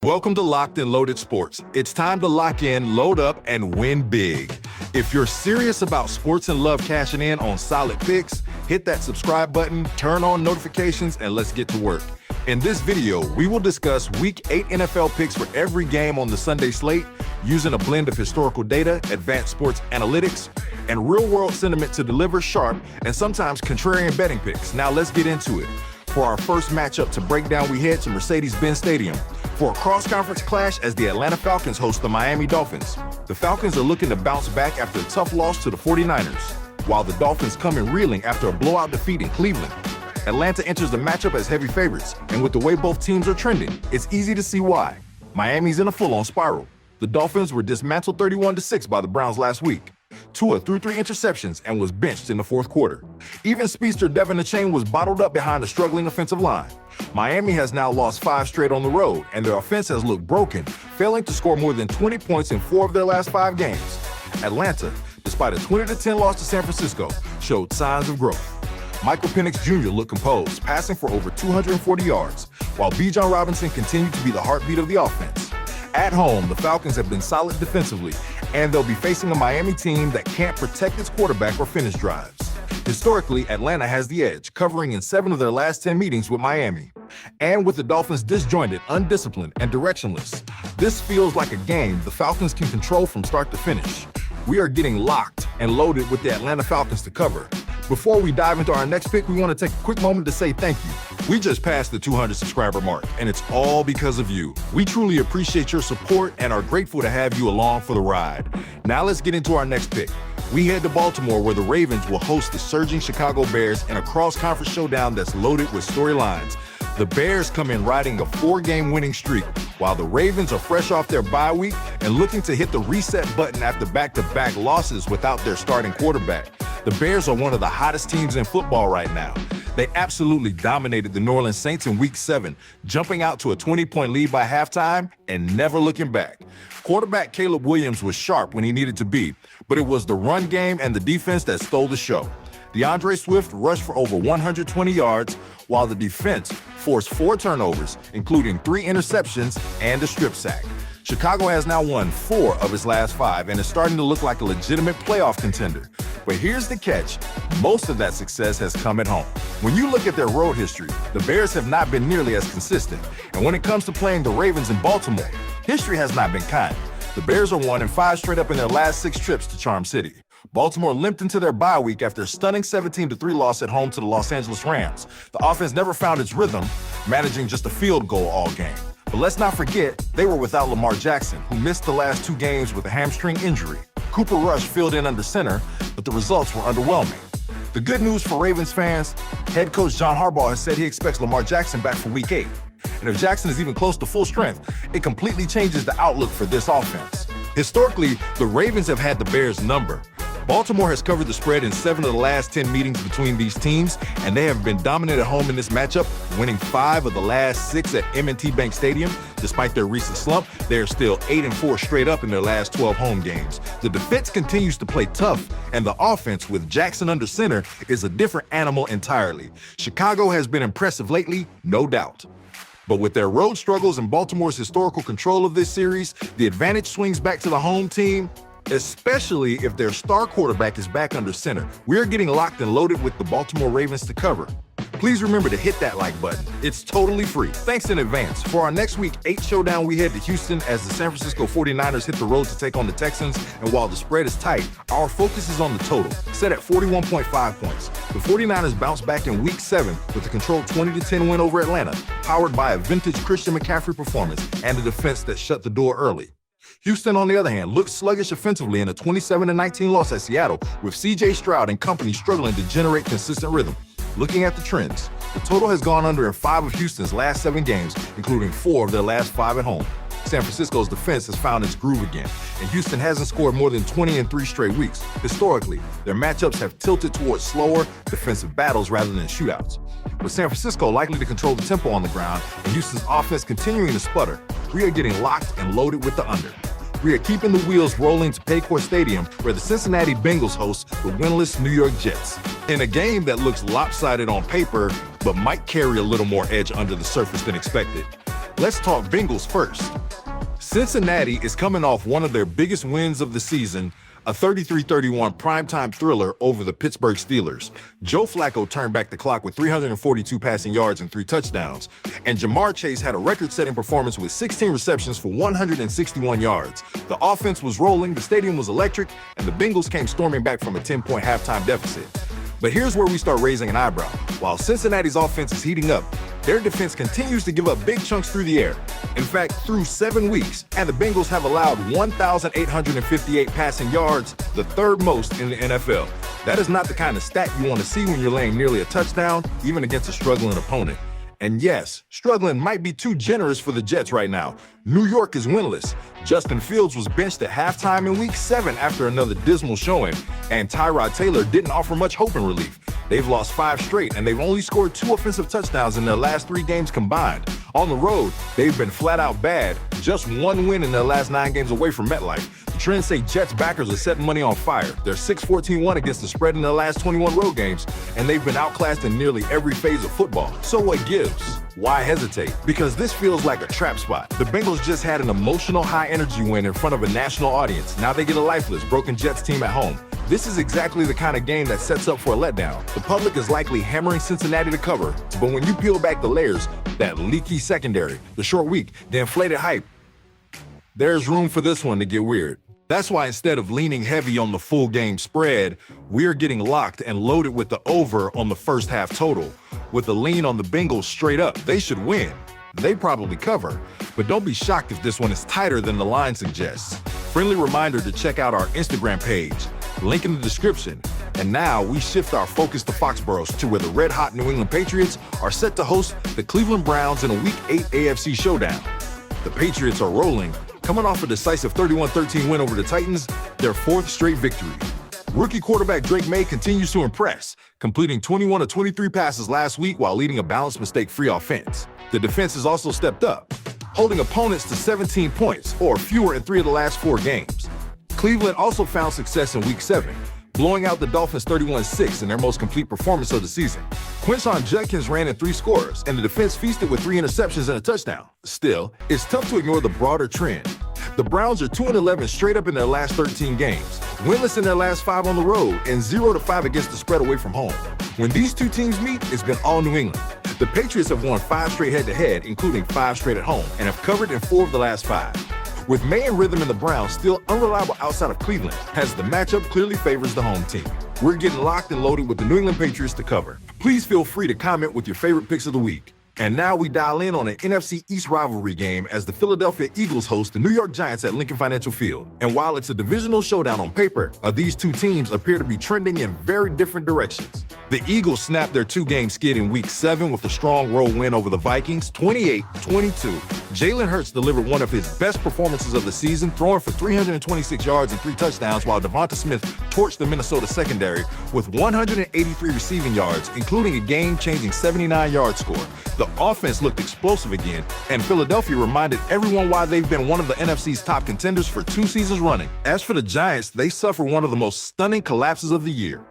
Welcome to Locked and Loaded Sports. It's time to lock in, load up, and win big. If you're serious about sports and love cashing in on solid picks, hit that subscribe button, turn on notifications, and let's get to work. In this video, we will discuss Week 8 NFL picks for every game on the Sunday slate, using a blend of historical data, advanced sports analytics, and real-world sentiment to deliver sharp and sometimes contrarian betting picks. Now let's get into it. For our first matchup to break down, we head to Mercedes-Benz Stadium for a cross-conference clash as the Atlanta Falcons host the Miami Dolphins. The Falcons are looking to bounce back after a tough loss to the 49ers, while the Dolphins come in reeling after a blowout defeat in Cleveland. Atlanta enters the matchup as heavy favorites, and with the way both teams are trending, it's easy to see why. Miami's in a full-on spiral. The Dolphins were dismantled 31-6 by the Browns last week. Tua threw 3 interceptions and was benched in the fourth quarter. Even speedster Devin Achane was bottled up behind a struggling offensive line. Miami has now lost 5 straight on the road, and their offense has looked broken, failing to score more than 20 points in 4 of their last 5 games. Atlanta, despite a 20-10 loss to San Francisco, showed signs of growth. Michael Penix Jr. looked composed, passing for over 240 yards, while Bijan Robinson continued to be the heartbeat of the offense. At home, the Falcons have been solid defensively, and they'll be facing a Miami team that can't protect its quarterback or finish drives. Historically, Atlanta has the edge, covering in 7 of their last 10 meetings with Miami. And with the Dolphins disjointed, undisciplined, and directionless, this feels like a game the Falcons can control from start to finish. We are getting locked and loaded with the Atlanta Falcons to cover. Before we dive into our next pick, we want to take a quick moment to say thank you. We just passed the 200 subscriber mark, and it's all because of you. We truly appreciate your support and are grateful to have you along for the ride. Now let's get into our next pick. We head to Baltimore, where the Ravens will host the surging Chicago Bears in a cross-conference showdown that's loaded with storylines. The Bears come in riding a 4-game winning streak, while the Ravens are fresh off their bye week and looking to hit the reset button after back-to-back losses without their starting quarterback. The Bears are one of the hottest teams in football right now. They absolutely dominated the New Orleans Saints in Week 7, jumping out to a 20-point lead by halftime and never looking back. Quarterback Caleb Williams was sharp when he needed to be, but it was the run game and the defense that stole the show. DeAndre Swift rushed for over 120 yards, while the defense forced 4 turnovers, including 3 interceptions and a strip sack. Chicago has now won 4 of its last 5 and is starting to look like a legitimate playoff contender. But here's the catch. Most of that success has come at home. When you look at their road history, the Bears have not been nearly as consistent. And when it comes to playing the Ravens in Baltimore, history has not been kind. The Bears are 1-5 straight up in their last 6 trips to Charm City. Baltimore limped into their bye week after a stunning 17-3 loss at home to the Los Angeles Rams. The offense never found its rhythm, managing just a field goal all game. But let's not forget, they were without Lamar Jackson, who missed the last 2 games with a hamstring injury. Cooper Rush filled in under center, but the results were underwhelming. The good news for Ravens fans, head coach John Harbaugh has said he expects Lamar Jackson back for Week 8. And if Jackson is even close to full strength, it completely changes the outlook for this offense. Historically, the Ravens have had the Bears' number. Baltimore has covered the spread in 7 of the last 10 meetings between these teams, and they have been dominant at home in this matchup, winning 5 of the last 6 at M&T Bank Stadium. Despite their recent slump, they are still 8-4 straight up in their last 12 home games. The defense continues to play tough, and the offense, with Jackson under center, is a different animal entirely. Chicago has been impressive lately, no doubt. But with their road struggles and Baltimore's historical control of this series, the advantage swings back to the home team, especially if their star quarterback is back under center. We're getting locked and loaded with the Baltimore Ravens to cover. Please remember to hit that like button. It's totally free. Thanks in advance. For our next Week 8 showdown, we head to Houston as the San Francisco 49ers hit the road to take on the Texans. And while the spread is tight, our focus is on the total, set at 41.5 points. The 49ers bounced back in Week 7 with a controlled 20-10 win over Atlanta, powered by a vintage Christian McCaffrey performance and a defense that shut the door early. Houston, on the other hand, looked sluggish offensively in a 27-19 loss at Seattle, with C.J. Stroud and company struggling to generate consistent rhythm. Looking at the trends, the total has gone under in 5 of Houston's last 7 games, including 4 of their last 5 at home. San Francisco's defense has found its groove again, and Houston hasn't scored more than 20 in 3 straight weeks. Historically, their matchups have tilted towards slower defensive battles rather than shootouts. With San Francisco likely to control the tempo on the ground and Houston's offense continuing to sputter, we are getting locked and loaded with the under. We are keeping the wheels rolling to Paycor Stadium, where the Cincinnati Bengals host the winless New York Jets. In a game that looks lopsided on paper, but might carry a little more edge under the surface than expected. Let's talk Bengals first. Cincinnati is coming off one of their biggest wins of the season, a 33-31 primetime thriller over the Pittsburgh Steelers. Joe Flacco turned back the clock with 342 passing yards and 3 touchdowns, and Jamar Chase had a record-setting performance with 16 receptions for 161 yards. The offense was rolling, the stadium was electric, and the Bengals came storming back from a 10-point halftime deficit. But here's where we start raising an eyebrow. While Cincinnati's offense is heating up, their defense continues to give up big chunks through the air. In fact, through 7 weeks, and the Bengals have allowed 1,858 passing yards, the third most in the NFL. That is not the kind of stat you want to see when you're laying nearly a touchdown, even against a struggling opponent. And yes, struggling might be too generous for the Jets right now. New York is winless. Justin Fields was benched at halftime in Week 7 after another dismal showing, and Tyrod Taylor didn't offer much hope and relief. They've lost 5 straight, and they've only scored 2 offensive touchdowns in their last 3 games combined. On the road, they've been flat out bad, just 1 win in their last 9 games away from MetLife. The trends say Jets backers are setting money on fire. They're 6-14-1 against the spread in their last 21 road games, and they've been outclassed in nearly every phase of football. So what gives? Why hesitate? Because this feels like a trap spot. The Bengals just had an emotional high-energy win in front of a national audience. Now they get a lifeless, broken Jets team at home. This is exactly the kind of game that sets up for a letdown. The public is likely hammering Cincinnati to cover, but when you peel back the layers, that leaky secondary, the short week, the inflated hype, there's room for this one to get weird. That's why instead of leaning heavy on the full game spread, we're getting locked and loaded with the over on the first half total. With a lean on the Bengals straight up, they should win. They probably cover, but don't be shocked if this one is tighter than the line suggests. Friendly reminder to check out our Instagram page, link in the description. And now we shift our focus to Foxborough, to where the red-hot New England Patriots are set to host the Cleveland Browns in a Week 8 AFC showdown. The Patriots are rolling, coming off a decisive 31-13 win over the Titans, their 4th straight victory. Rookie quarterback Drake May continues to impress, completing 21 of 23 passes last week while leading a balanced, mistake-free offense. The defense has also stepped up, holding opponents to 17 points or fewer in 3 of the last 4 games. Cleveland also found success in Week 7, blowing out the Dolphins 31-6 in their most complete performance of the season. Quinshon Judkins ran in 3 scores, and the defense feasted with 3 interceptions and a touchdown. Still, it's tough to ignore the broader trend. The Browns are 2-11 straight up in their last 13 games, winless in their last 5 on the road, and 0-5 against the spread away from home. When these two teams meet, it's been all New England. The Patriots have won 5 straight head-to-head, including 5 straight at home, and have covered in 4 of the last 5. With May and Rhythm and the Browns still unreliable outside of Cleveland, as the matchup clearly favors the home team. We're getting locked and loaded with the New England Patriots to cover. Please feel free to comment with your favorite picks of the week. And now we dial in on an NFC East rivalry game as the Philadelphia Eagles host the New York Giants at Lincoln Financial Field. And while it's a divisional showdown on paper, these two teams appear to be trending in very different directions. The Eagles snapped their 2-game skid in Week 7 with a strong road win over the Vikings, 28-22. Jalen Hurts delivered one of his best performances of the season, throwing for 326 yards and 3 touchdowns, while Devonta Smith torched the Minnesota secondary with 183 receiving yards, including a game-changing 79-yard score. The offense looked explosive again, and Philadelphia reminded everyone why they've been one of the NFC's top contenders for 2 seasons running. As for the Giants, they suffered one of the most stunning collapses of the year.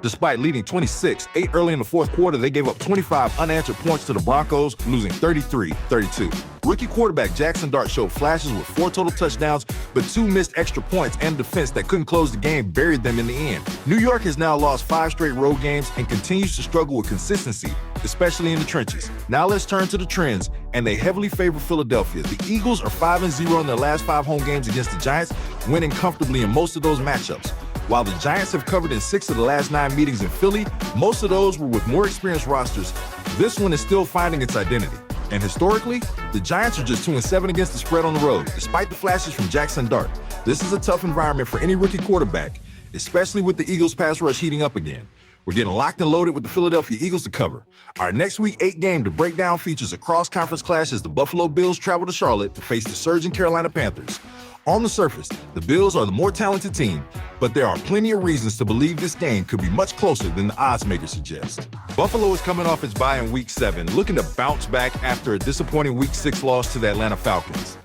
Despite leading 26-8 early in the 4th quarter, they gave up 25 unanswered points to the Broncos, losing 33-32. Rookie quarterback Jackson Dart showed flashes with 4 total touchdowns, but 2 missed extra points, and defense that couldn't close the game buried them in the end. New York has now lost 5 straight road games and continues to struggle with consistency, especially in the trenches. Now let's turn to the trends, and they heavily favor Philadelphia. The Eagles are 5-0 in their last 5 home games against the Giants, winning comfortably in most of those matchups. While the Giants have covered in 6 of the last 9 meetings in Philly, most of those were with more experienced rosters. This one is still finding its identity. And historically, the Giants are just 2-7 against the spread on the road, despite the flashes from Jackson Dart. This is a tough environment for any rookie quarterback, especially with the Eagles' pass rush heating up again. We're getting locked and loaded with the Philadelphia Eagles to cover. Our next Week 8 game to break down features a cross-conference clash as the Buffalo Bills travel to Charlotte to face the surging Carolina Panthers. On the surface, the Bills are the more talented team, but there are plenty of reasons to believe this game could be much closer than the odds makers suggest. Buffalo is coming off its bye in Week 7, looking to bounce back after a disappointing Week 6 loss to the Atlanta Falcons.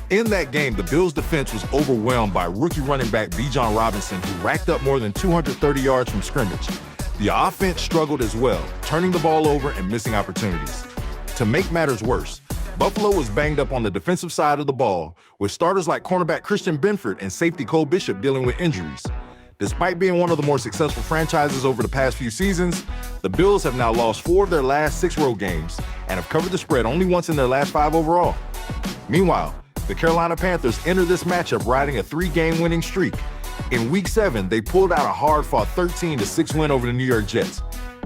In that game, the Bills' defense was overwhelmed by rookie running back Bijan Robinson, who racked up more than 230 yards from scrimmage. The offense struggled as well, turning the ball over and missing opportunities. To make matters worse, Buffalo was banged up on the defensive side of the ball, with starters like cornerback Christian Benford and safety Cole Bishop dealing with injuries. Despite being one of the more successful franchises over the past few seasons, the Bills have now lost 4 of their last 6 road games and have covered the spread only once in their last 5 overall. Meanwhile, the Carolina Panthers enter this matchup riding a 3-game winning streak. In Week 7, they pulled out a hard-fought 13-6 win over the New York Jets.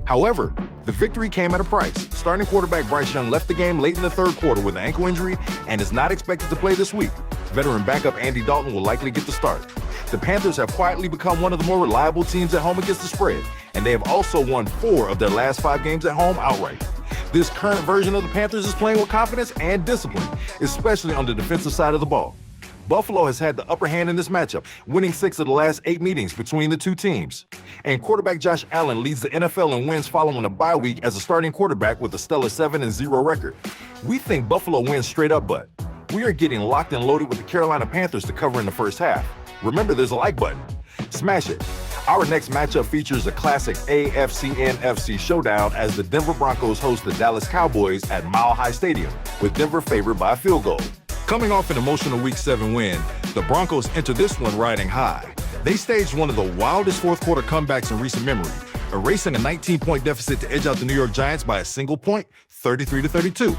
However, the victory came at a price. Starting quarterback Bryce Young left the game late in the third quarter with an ankle injury and is not expected to play this week. Veteran backup Andy Dalton will likely get the start. The Panthers have quietly become one of the more reliable teams at home against the spread, and they have also won 4 of their last 5 games at home outright. This current version of the Panthers is playing with confidence and discipline, especially on the defensive side of the ball. Buffalo has had the upper hand in this matchup, winning 6 of the last 8 meetings between the two teams. And quarterback Josh Allen leads the NFL in wins following a bye week as a starting quarterback with a stellar 7-0 record. We think Buffalo wins straight up, but we are getting locked and loaded with the Carolina Panthers to cover in the first half. Remember, there's a like button. Smash it. Our next matchup features a classic AFC-NFC showdown as the Denver Broncos host the Dallas Cowboys at Mile High Stadium, with Denver favored by a field goal. Coming off an emotional Week 7 win, the Broncos enter this one riding high. They staged one of the wildest fourth-quarter comebacks in recent memory, erasing a 19-point deficit to edge out the New York Giants by a single point, 33-32.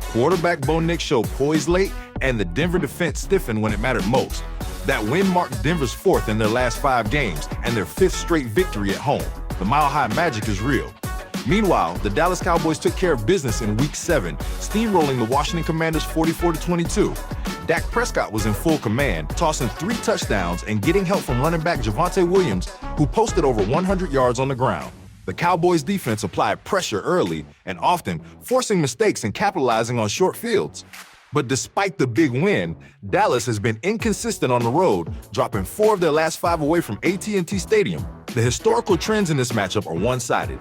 Quarterback Bo Nix showed poise late, and the Denver defense stiffened when it mattered most. That win marked Denver's 4th in their last 5 games and their 5th straight victory at home. The Mile High magic is real. Meanwhile, the Dallas Cowboys took care of business in Week 7, steamrolling the Washington Commanders 44-22. Dak Prescott was in full command, tossing 3 touchdowns and getting help from running back Javonte Williams, who posted over 100 yards on the ground. The Cowboys' defense applied pressure early and often, forcing mistakes and capitalizing on short fields. But despite the big win, Dallas has been inconsistent on the road, dropping 4 of their last 5 away from AT&T Stadium. The historical trends in this matchup are one-sided.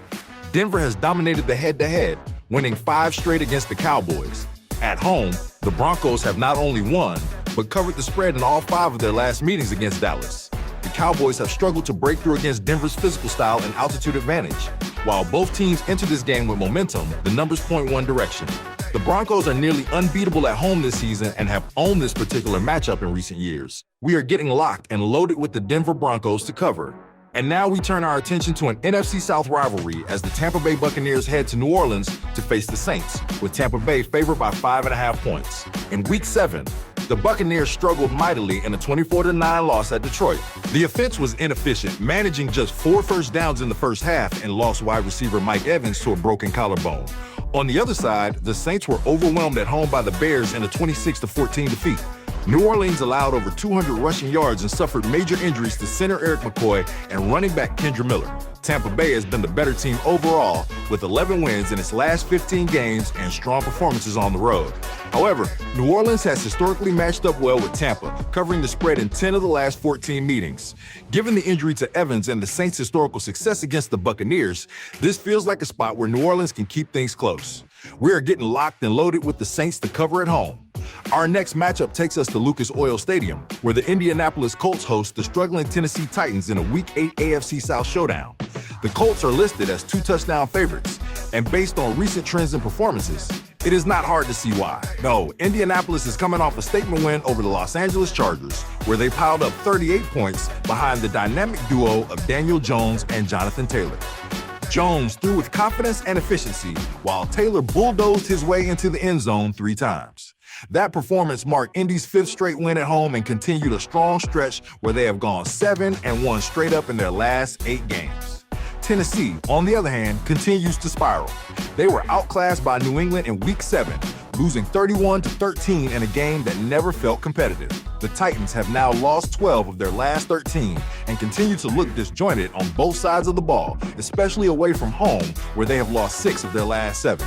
Denver has dominated the head-to-head, winning 5 straight against the Cowboys. At home, the Broncos have not only won, but covered the spread in all 5 of their last meetings against Dallas. The Cowboys have struggled to break through against Denver's physical style and altitude advantage. While both teams enter this game with momentum, the numbers point one direction. The Broncos are nearly unbeatable at home this season and have owned this particular matchup in recent years. We are getting locked and loaded with the Denver Broncos to cover. And now we turn our attention to an NFC South rivalry as the Tampa Bay Buccaneers head to New Orleans to face the Saints, with Tampa Bay favored by 5.5 points. In Week 7, the Buccaneers struggled mightily in a 24-9 loss at Detroit. The offense was inefficient, managing just 4 first downs in the first half and lost wide receiver Mike Evans to a broken collarbone. On the other side, the Saints were overwhelmed at home by the Bears in a 26-14 defeat. New Orleans allowed over 200 rushing yards and suffered major injuries to center Eric McCoy and running back Kendra Miller. Tampa Bay has been the better team overall, with 11 wins in its last 15 games and strong performances on the road. However, New Orleans has historically matched up well with Tampa, covering the spread in 10 of the last 14 meetings. Given the injury to Evans and the Saints' historical success against the Buccaneers, this feels like a spot where New Orleans can keep things close. We are getting locked and loaded with the Saints to cover at home. Our next matchup takes us to Lucas Oil Stadium, where the Indianapolis Colts host the struggling Tennessee Titans in a Week 8 AFC South showdown. The Colts are listed as 2-touchdown favorites, and based on recent trends and performances, it is not hard to see why. No, Indianapolis is coming off a statement win over the Los Angeles Chargers, where they piled up 38 points behind the dynamic duo of Daniel Jones and Jonathan Taylor. Jones threw with confidence and efficiency, while Taylor bulldozed his way into the end zone 3 times. That performance marked Indy's 5th straight win at home and continued a strong stretch where they have gone 7-1 straight up in their last 8 games. Tennessee, on the other hand, continues to spiral. They were outclassed by New England in Week 7, losing 31-13 in a game that never felt competitive. The Titans have now lost 12 of their last 13 and continue to look disjointed on both sides of the ball, especially away from home, where they have lost 6 of their last 7.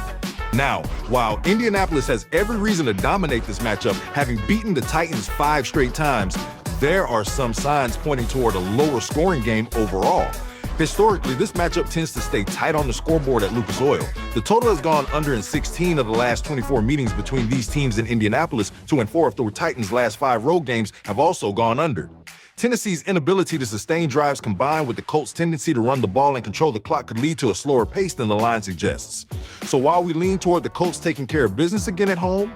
Now, while Indianapolis has every reason to dominate this matchup, having beaten the Titans 5 straight times, there are some signs pointing toward a lower scoring game overall. Historically, this matchup tends to stay tight on the scoreboard at Lucas Oil. The total has gone under in 16 of the last 24 meetings between these teams in Indianapolis. 2-4 of the Titans' last 5 road games have also gone under. Tennessee's inability to sustain drives combined with the Colts' tendency to run the ball and control the clock could lead to a slower pace than the line suggests. So while we lean toward the Colts taking care of business again at home,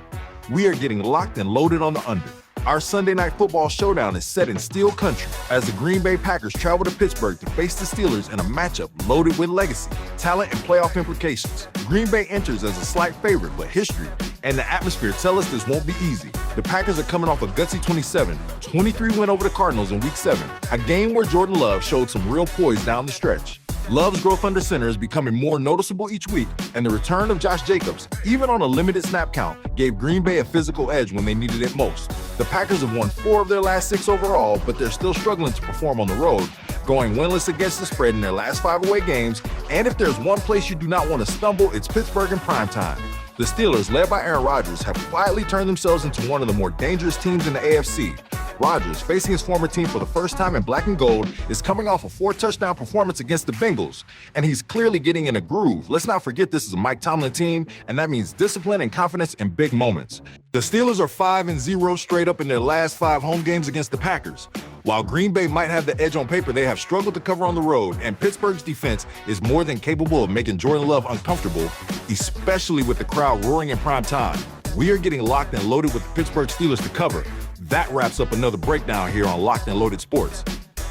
we are getting locked and loaded on the under. Our Sunday Night Football showdown is set in Steel Country as the Green Bay Packers travel to Pittsburgh to face the Steelers in a matchup loaded with legacy, talent, and playoff implications. Green Bay enters as a slight favorite, but history and the atmosphere tell us this won't be easy. The Packers are coming off a gutsy 27-23 win over the Cardinals in Week 7, a game where Jordan Love showed some real poise down the stretch. Love's growth under center is becoming more noticeable each week, and the return of Josh Jacobs, even on a limited snap count, gave Green Bay a physical edge when they needed it most. The Packers have won 4 of their last 6 overall, but they're still struggling to perform on the road, going winless against the spread in their last 5 away games, and if there's one place you do not want to stumble, it's Pittsburgh in primetime. The Steelers, led by Aaron Rodgers, have quietly turned themselves into one of the more dangerous teams in the AFC. Rodgers, facing his former team for the first time in black and gold, is coming off a 4-touchdown performance against the Bengals, and he's clearly getting in a groove. Let's not forget this is a Mike Tomlin team, and that means discipline and confidence in big moments. The Steelers are 5-0 straight up in their last 5 home games against the Packers. While Green Bay might have the edge on paper, they have struggled to cover on the road, and Pittsburgh's defense is more than capable of making Jordan Love uncomfortable, especially with the crowd roaring in prime time. We are getting locked and loaded with the Pittsburgh Steelers to cover. That wraps up another breakdown here on Locked and Loaded Sports.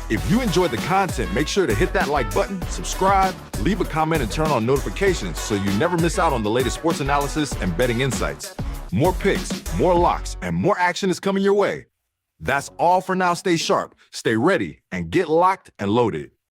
If you enjoyed the content, make sure to hit that like button, subscribe, leave a comment, and turn on notifications so you never miss out on the latest sports analysis and betting insights. More picks, more locks, and more action is coming your way. That's all for now. Stay sharp, stay ready, and get locked and loaded.